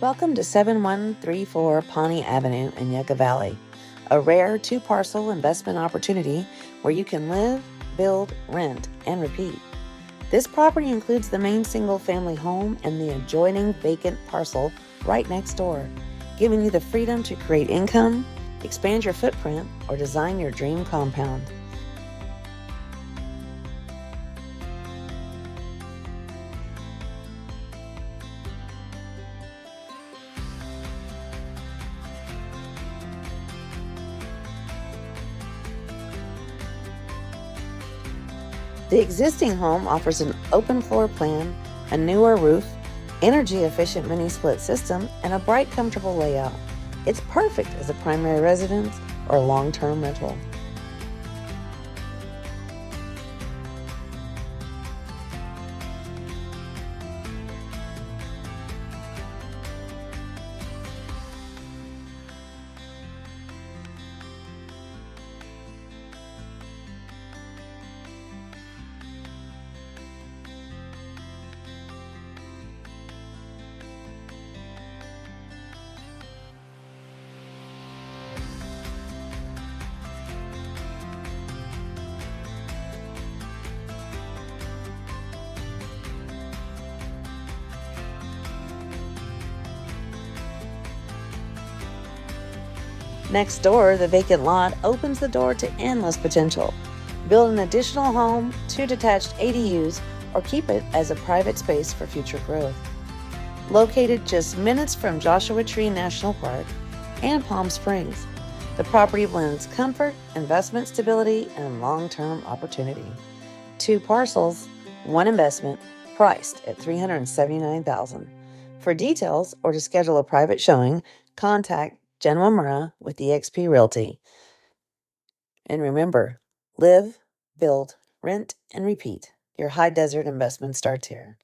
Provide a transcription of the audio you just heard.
Welcome to 7134 Pawnee Avenue in Yucca Valley, a rare two-parcel investment opportunity where you can live, build, rent, and repeat. This property includes the main single-family home and the adjoining vacant parcel right next door, giving you the freedom to create income, expand your footprint, or design your dream compound. The existing home offers an open floor plan, a newer roof, energy-efficient mini-split system, and a bright, comfortable layout. It's perfect as a primary residence or long-term rental. Next door, the vacant lot opens the door to endless potential. Build an additional home, 2 detached ADUs, or keep it as a private space for future growth. Located just minutes from Joshua Tree National Park and Palm Springs, the property blends comfort, investment stability, and long-term opportunity. 2 parcels, 1 investment, priced at $379,000. For details or to schedule a private showing, contact Uyemura with eXp Realty. And remember, live, build, rent, and repeat. Your high desert investment starts here.